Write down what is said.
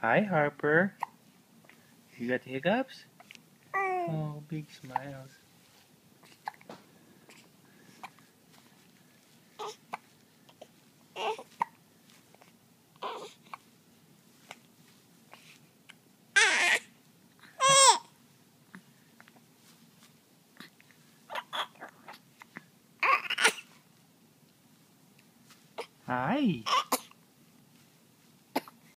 Hi, Harper. You got hiccups? Oh, big smiles. Hi.